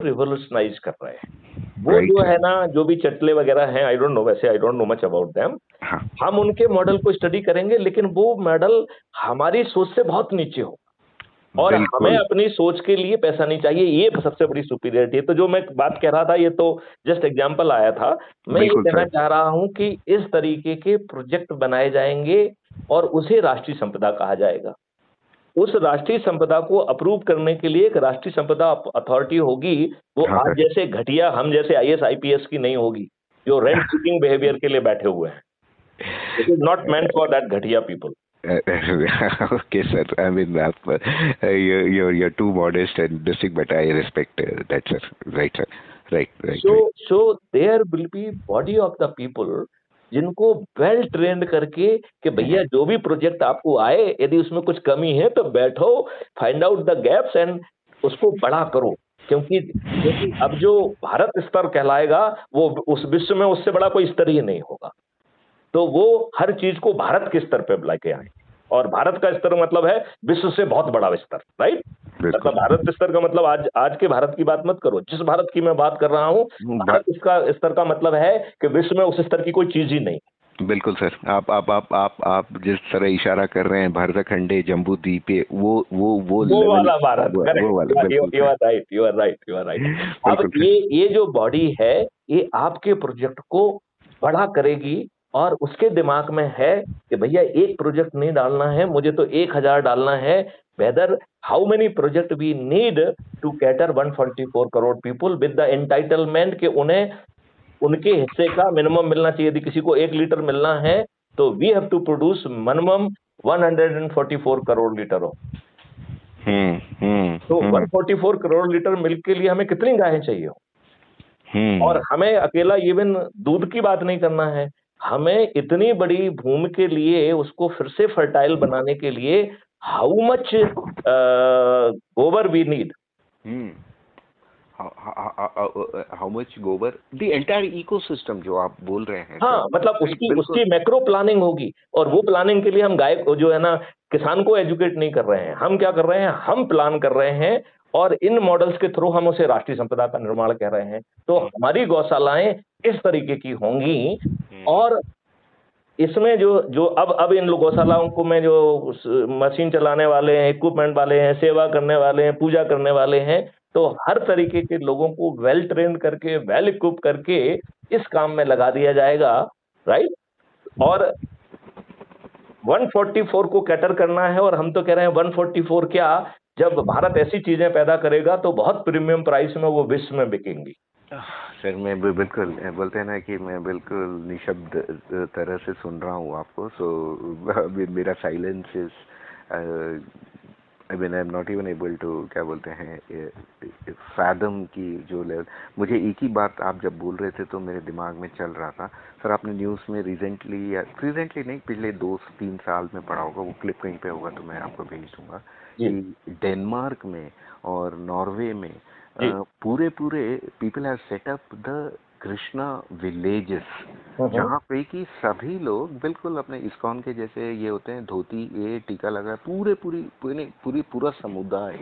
Revolutionise कर रहे हैं। वो राइट जो सर। है ना, जो भी चटले वगैरह हैं, आई डोंट नो, वैसे I don't know much about them. हाँ हम उनके मॉडल को स्टडी करेंगे, लेकिन वो मॉडल हमारी सोच से बहुत नीचे हो, और हमें बिल्कुल अपनी सोच के लिए पैसा नहीं चाहिए। ये सबसे बड़ी सुपीरियरिटी है। तो जो मैं बात कह रहा था, ये तो जस्ट एग्जांपल आया था। मैं ये बिल्कुल कहना सर। चाह रहा हूं कि इस तरीके के प्रोजेक्ट बनाए जाएंगे और उसे राष्ट्रीय संपदा कहा जाएगा। उस राष्ट्रीय संपदा को अप्रूव करने के लिए एक राष्ट्रीय संपदा अथॉरिटी होगी। वो हाँ आज सर। जैसे घटिया, हम जैसे आईएएस आईपीएस की नहीं होगी, जो रेंट सीकिंग बिहेवियर के लिए बैठे हुए हैं। It is not meant for that घटिया people. Okay, sir. I mean, you're too modest and this thing, but I respect that, sir. Right, sir. Right, right, so right. So there will be body of the people, जिनको well trained करके कि भैया जो भी project आपको आए, यदि उसमें कुछ कमी है तो बैठो, find out the gaps and उसको बड़ा करो। क्योंकि क्योंकि अब जो भारत स्तर कहलाएगा, वो उस विश्व में उससे बड़ा कोई स्तर ही नहीं होगा। तो वो हर चीज को भारत के स्तर पे लेके आए, और भारत का स्तर मतलब है विश्व से बहुत बड़ा स्तर, राइट। मतलब बिल्कुल। भारत स्तर का मतलब आज आज के भारत की बात मत करो, जिस भारत की मैं बात कर रहा हूं, भारत इसका स्तर का मतलब है कि विश्व में उस स्तर की कोई चीज ही नहीं। बिल्कुल सर। आप जिस तरह इशारा कर रहे हैं भारत खंडे जम्बू द्वीप, वो वो लेवल, वाला भारत, वो करेक्ट, वाला, बिल्कुल you sir. Are right, you are right, you are right. अब बिल्कुल सर। ये जो बॉडी है, ये आपके प्रोजेक्ट को बड़ा करेगी, और उसके दिमाग में है कि भैया एक प्रोजेक्ट नहीं डालना है मुझे, तो 1000 डालना है। Whether how many project we need to cater 144 crore people with the entitlement, कि उन्हें उनके हिस्से का मिनिमम मिलना चाहिए। यदि किसी को 1 लीटर मिलना है, तो we have to produce minimum 144 crore litre हो। तो हम्म। 144 करोड़ लीटर मिल्क के लिए हमें कितनी गायें चाहिए हो? और हमें अकेला इवन दूध की बात नहीं करना है, हमें इतनी बड़ी भूमि के लिए उसको फिर से फर्टाइल बनाने के लिए how much gobar we need. Hmm. How much gobar, the entire ecosystem जो आप बोल रहे हैं सर। हाँ, मतलब राइट, उसकी बिल्कुल। उसकी मैक्रो प्लानिंग होगी, और वो प्लानिंग के लिए हम गाय को जो है ना, किसान को एजुकेट नहीं कर रहे हैं। हम क्या कर रहे हैं, हम प्लान कर रहे हैं, और इन मॉडल्स के थ्रू हम उसे राष्ट्रीय संपदा का निर्माण कह रहे हैं। तो हमारी गौशालाएं इस तरीके की होंगी, और इसमें जो जो अब इन गौशालाओं को में जो मशीन चलाने वाले हैं, इक्विपमेंट वाले हैं, सेवा करने वाले हैं, पूजा करने वाले हैं, तो हर तरीके के लोगों को वेल ट्रेन करके, वेल इक्विप करके इस काम में लगा दिया जाएगा, राइट। और 144 को कैटर करना है, और हम तो कह रहे हैं 144 क्या, जब भारत ऐसी चीजें पैदा करेगा तो बहुत प्रीमियम प्राइस में वो विश्व में बिकेंगी। सर मैं बिल्कुल, बोलते हैं ना कि मैं बिल्कुल निशब्द तरह से सुन रहा हूँ आपको। सो मेरा silence is, I mean I am not even able to, क्या बोलते हैं, फैदम की जो लेवल। मुझे एक ही बात आप जब बोल रहे थे तो मेरे दिमाग में चल रहा था सर, आपने न्यूज़ में रिसेंटली, या रिसेंटली नहीं, पिछले 2-3 साल में पढ़ा होगा, वो क्लिप कहीं पे होगा तो मैं आपको भेज दूंगा, जी कि डेनमार्क में और नॉर्वे में जी। पूरे पूरे people have set up the Krishna villages, hmm. जहाँ पे कि सभी लोग बिल्कुल अपने इस्कॉन के जैसे ये होते हैं, धोती, ये टीका लगा, पूरा समुदाय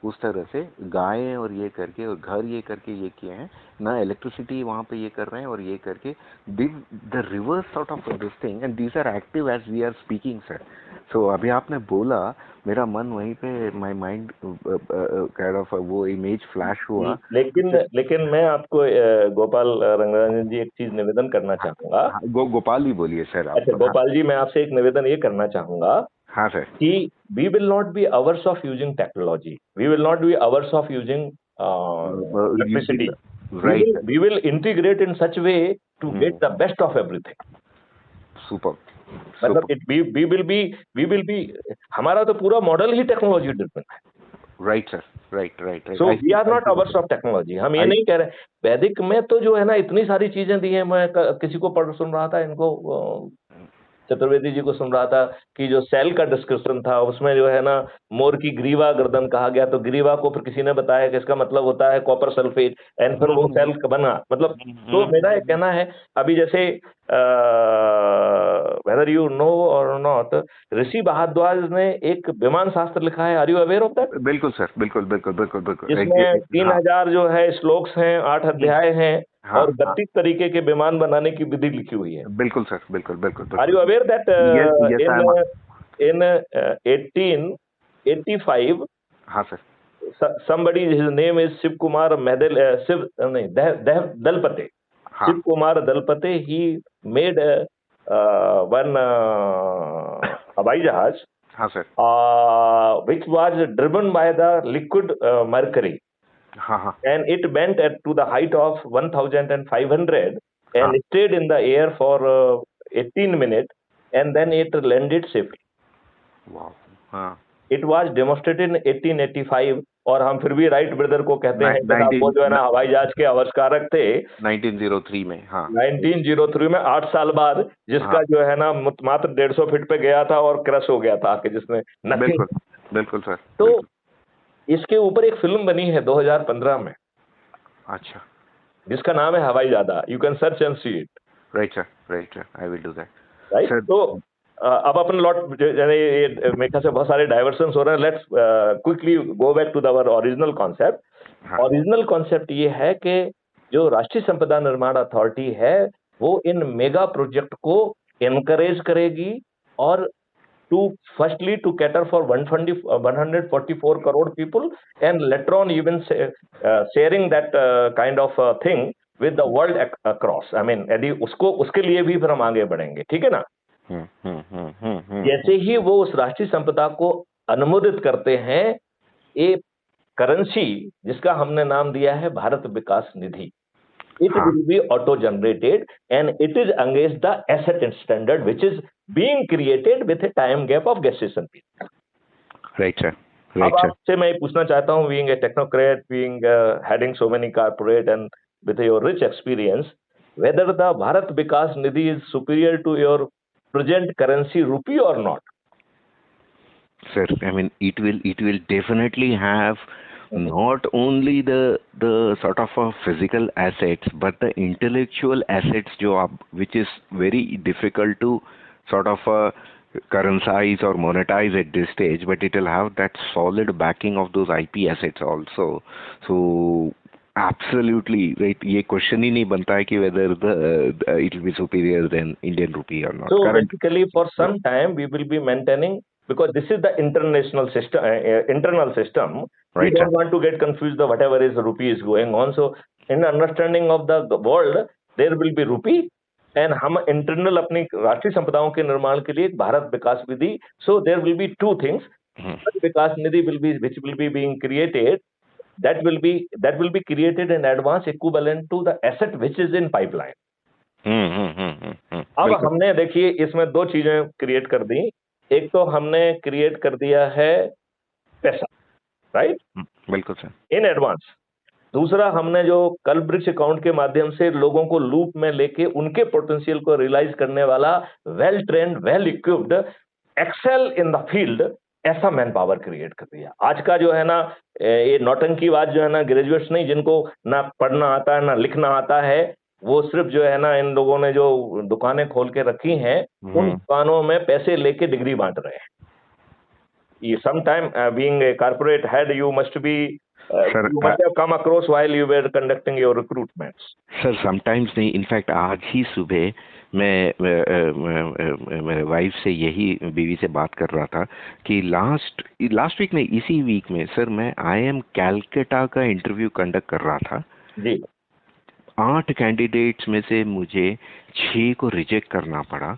उस तरह से गायें और ये करके और घर ये करके ये किए हैं ना, इलेक्ट्रिसिटी वहाँ पे ये कर रहे हैं, और ये करके the reverse sort of this thing, and these are active as we are speaking sir. So अभी आपने बोला, मेरा मन वहीं पे, माय माइंड काइंड ऑफ वो इमेज फ्लैश हुआ। लेकिन लेकिन मैं आपको गोपाल रंगराजन जी, एक चीज निवेदन करना चाहूंगा। हाँ, गोपाल ही बोलिए सर आप। अच्छा हाँ। गोपाल जी, मैं आपसे एक निवेदन ये करना चाहूंगा हाँ सर। कि we will not be hours of using technology, we will not be hours of using using. Electricity. Right. We will integrate in such way to get the best of everything. Super. मतलब super. We will be, हमारा तो पूरा model ही technology driven है। Right sir. Right, right, right. So I we see, are I not see hours of technology. हम ये आई। नहीं कह रहे। वैदिक में तो जो है ना, इतनी सारी चीजें दी हैं। मैं किसी को पढ़ सुन रहा था, इनको चतुर्वेदी जी को सुन रहा था कि जो सेल का डिस्कशन था उसमें जो है ना मोर की ग्रीवा गर्दन कहा गया, तो ग्रीवा को फिर किसी ने बताया कि इसका मतलब होता है कॉपर सल्फेट, एंड फिर वो सेल बना, मतलब। तो मेरा ये कहना है, अभी जैसे वेदर यू नो और नॉट, ऋषि भारद्वाज ने एक विमान शास्त्र लिखा है, are you aware of that? बिल्कुल सर, बिल्कुल बिल्कुल बिल्कुल बिल्कुल। जिसमें हाँ 3000 जो है श्लोक्स हैं, 8 अध्याय हैं, हाँ और हाँ 32 तरीके के विमान बनाने की विधि लिखी हुई है। बिल्कुल सर, बिल्कुल बिल्कुल आर यू बिल्कुल। Aware that yes yes I am. in 1885 हाँ sir. somebody, his name is Shiv Kumar Medel, Shiv नहीं Dalpate, हाँ Shiv Kumar Dalpate, he made one हवाई जहाज हाँ sir. which was driven by the liquid mercury, हाँ हाँ। and it went to the height of 1500 हाँ and stayed in the air for 18 minutes, and then it landed safely. वाह। हाँ it was demonstrated इन 1885, और हम फिर भी राइट ब्रदर को कहते हैं कि साहब वो जो है ना हवाई जहाज के आविष्कारक थे 1903 में। हाँ 1903 में, 8 साल बाद, जिसका हाँ जो है ना मात्र 150 फीट पे गया था और क्रश हो गया था, कि जिसमें नथिंग। बिल्कुल बिल्कुल सर। तो बिल्कुल। इसके ऊपर एक फिल्म बनी है 2015 में, अच्छा। जिसका नाम है हवाई ज्यादा, you can search and see it. Right sir, right sir, I will do that right, sir. तो अब अपन लॉट, यानी ये मेरे ख्याल से बहुत सारे डाइवर्सन्स हो रहे हैं, let's quickly go back to our original concept. हाँ ओरिजिनल कॉन्सेप्ट ये है कि जो राष्ट्रीय संपदा निर्माण अथॉरिटी है, वो इन मेगा प्रोजेक्ट को एनकरेज करेगी, और to firstly to cater for 144 crore people, and later on even sharing that kind of thing with the world across. I mean, यदि उसको, उसके लिए भी फिर हम आगे बढ़ेंगे, ठीक है ना। जैसे ही वो उस राष्ट्रीय संपदा को अनुमोदित करते हैं, एक करेंसी जिसका हमने नाम दिया है भारत विकास निधि, it हाँ will be auto generated, and it is against the asset standard which is being created with a time gap of gestation period. Right sir, अब राइट सर। आपसे मैं पूछना चाहता हूं, being a technocrat, being heading so many corporate, and with your rich experience, whether the Bharat Vikas Nidhi is superior to your present currency rupee or not? Sir, I mean, it will definitely have not only the sort of physical assets, but the intellectual assets जो आप, which is very difficult to sort of currencize or monetize at this stage, but it will have that solid backing of those IP assets also. So absolutely right, ये question ही नहीं बनता है कि whether it will be superior than Indian rupee or not. So Current, basically, for some time, we will be maintaining, because this is the international system, internal system. We right sir. don't want to get confused of whatever is rupee is going on. So in understanding of the world, there will be rupee, and हम internal अपनी राष्ट्रीय संपदाओं के निर्माण के लिए एक भारत विकास निधि. So there will be two things. Bharat Vikas Nidhi will be, which will be being created. That will be created in advance equivalent to the asset which is in pipeline. अब बिल्कुल। हमने देखिए इसमें दो चीजें क्रिएट कर दी। एक तो हमने क्रिएट कर दिया है पैसा, राइट, बिल्कुल सर। In advance. दूसरा, हमने जो कल वृक्ष अकाउंट के माध्यम से लोगों को लूप में लेके उनके पोटेंशियल को रियलाइज करने वाला well trained, well equipped, excel in the field, ऐसा मैन पावर क्रिएट कर दिया। आज का जो है ना, ये नौटंकीबाज जो है ना, ग्रेजुएट्स नहीं, जिनको ना पढ़ना आता है ना लिखना आता है, वो सिर्फ जो है ना, इन लोगों ने जो दुकानें खोल के रखी हैं, उन दुकानों में पैसे लेके डिग्री बांट रहे हैं। ये sometime being a corporate head, you must have come across while you were conducting your recruitments. Sir sometimes नहीं, इनफैक्ट आज ही सुबह मैं मेरे वाइफ से यही, बीवी से बात कर रहा था कि लास्ट वीक में, इसी वीक में सर, मैं IIM कैलकाटा का इंटरव्यू कंडक्ट कर रहा था जी। 8 कैंडिडेट्स में से मुझे 6 को रिजेक्ट करना पड़ा,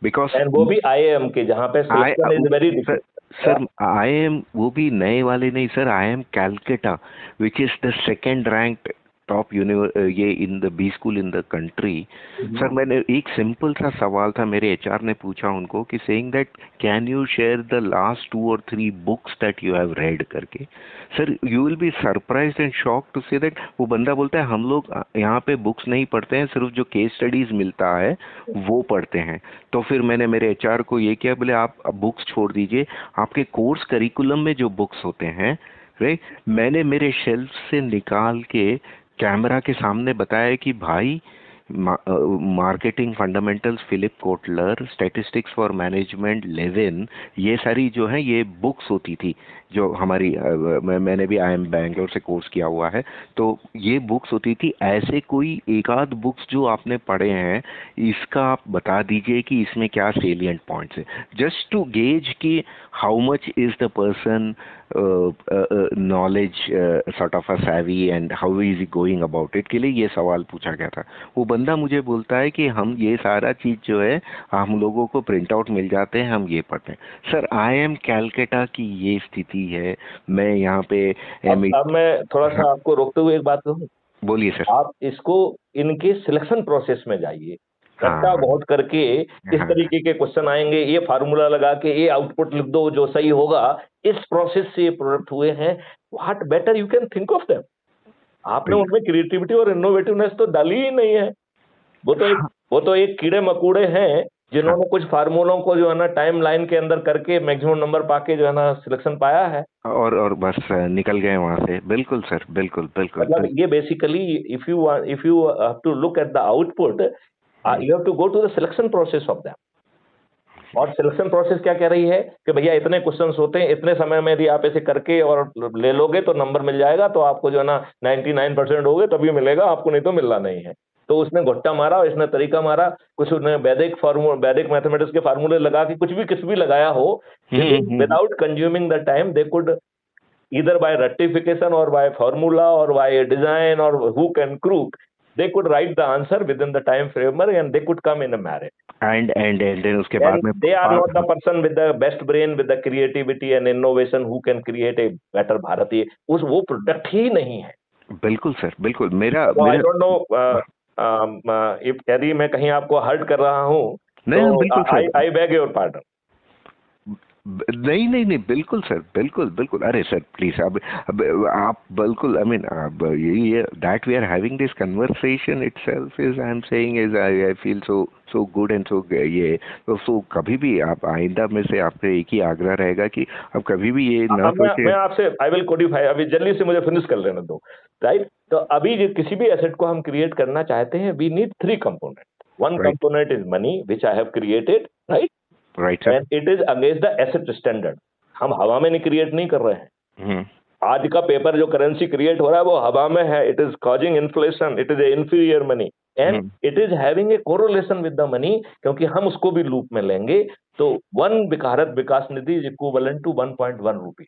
बिकॉज वो भी IIM के, जहाँ पे selection is very difficult. Sir IIM वो भी नए वाले नहीं sir, IIM Calcutta, which is the second ranked top ये in the B school in the country. Sir मैंने एक सिंपल सा सवाल था, मेरे एचआर ने पूछा उनको कि saying that can you share the last 2 or 3 books that you have read करके। Sir you will be surprised and shock to say that वो बंदा बोलता है हम लोग यहाँ पे बुक्स नहीं पढ़ते हैं, सिर्फ जो केस स्टडीज मिलता है वो पढ़ते हैं। तो फिर मैंने मेरे एचआर को ये किया, बोले आप बुक्स छोड़ दीजिए, आपके कोर्स करिकुलम में जो बुक्स होते हैं राइट, मैंने मेरे शेल्फ से निकाल के कैमरा के सामने बताया कि भाई marketing fundamentals Philip Kotler, statistics for management Levin, ये सारी जो है ये बुक्स होती थी जो हमारी मैंने भी IIM बैंगलोर से कोर्स किया हुआ है, तो ये बुक्स होती थी। ऐसे कोई एक आध बुक्स जो आपने पढ़े हैं इसका आप बता दीजिए कि इसमें क्या सेलिएंट पॉइंट्स है, जस्ट टू गेज कि how much is the person knowledge sort of a savvy and how is he going about it, के लिए ये सवाल पूछा गया था। वो बंदा मुझे बोलता है कि हम ये सारा चीज जो है हम लोगों को प्रिंट आउट मिल जाते हैं, हम ये पढ़ते हैं। सर IIM कैलकाटा की ये स्थिति है। मैं यहाँ पे अब मैं थोड़ा सा आपको रोकते हुए एक बात कहूँ। बोलिए सर। आप इसको इनके सिलेक्शन प्रोसेस में जाइए, रट्टा बहुत करके इस तरीके के क्वेश्चन आएंगे, ये फार्मूला लगा के ये आउटपुट लिख दो जो सही होगा, इस प्रोसेस से ये प्रोडक्ट हुए हैं। What better you can think of them. आपने उनमें क्रिएटिविटी और इनोवेटिवनेस तो डाली ही नहीं है। वो तो एक कीड़े मकोड़े हैं जिन्होंने कुछ फार्मूलों को जो है ना टाइम लाइन के अंदर करके मैक्सिमम नंबर पाके जो है ना सिलेक्शन पाया है और बस निकल गए वहां से। बिल्कुल सर, बिल्कुल बिल्कुल। मतलब ये basically if you have to look at the output, you have to go to the selection process of them. और सिलेक्शन प्रोसेस क्या कह रही है कि भैया इतने क्वेश्चंस होते हैं, इतने समय में यदि आप ऐसे करके और ले लोगे तो नंबर मिल जाएगा, तो आपको जो है ना 99% हो गए तभी मिलेगा, आपको नहीं तो मिलना नहीं है। तो उसने घुट्टा मारा और इसने तरीका मारा, कुछ उसने वैदिक मैथमेटिक्स के फार्मूले लगा के कुछ भी लगाया हो, without consuming the time they could either by rectification or by formula or by design or hook and crook, they could write the answer within the time framework and they could come in a merit. And then उसके बाद में they are not the person with the best brain, with the creativity and innovation who can create a better Bharati. वो product ही नहीं है। बिल्कुल sir, बिल्कुल। मेरा I don't know if यदि मैं कहीं आपको हर्ट कर रहा हूँ तो I beg your pardon. नहीं बिल्कुल सर, बिल्कुल बिल्कुल। अरे सर प्लीज अब आप बिल्कुल, आई मीन ये that we are having this conversation itself is, I am saying is, I feel so good and so ये तो कभी भी आप आइंदा में से आपके एक ही आग्रह रहेगा कि अब कभी भी ये ना सोचे। मैं आपसे आई विल कोडिफाई, अभी जल्दी से मुझे फिनिश कर लेने दो, राइट। तो अभी किसी भी एसेट को हम क्रिएट करना चाहते हैं, we need 3 component. One component is money which I have created, right, right sir, and it is against the asset standard. हम हवा में नहीं क्रिएट नहीं कर रहे हैं। आज का पेपर जो करेंसी क्रिएट हो रहा है वो हवा में है, it is causing inflation, it is a inferior money and it is having a correlation with the money, क्योंकि हम उसको भी लूप में लेंगे। तो 1 भारत विकास निधि इज इक्विवेलेंट टू 1.1 रुपी।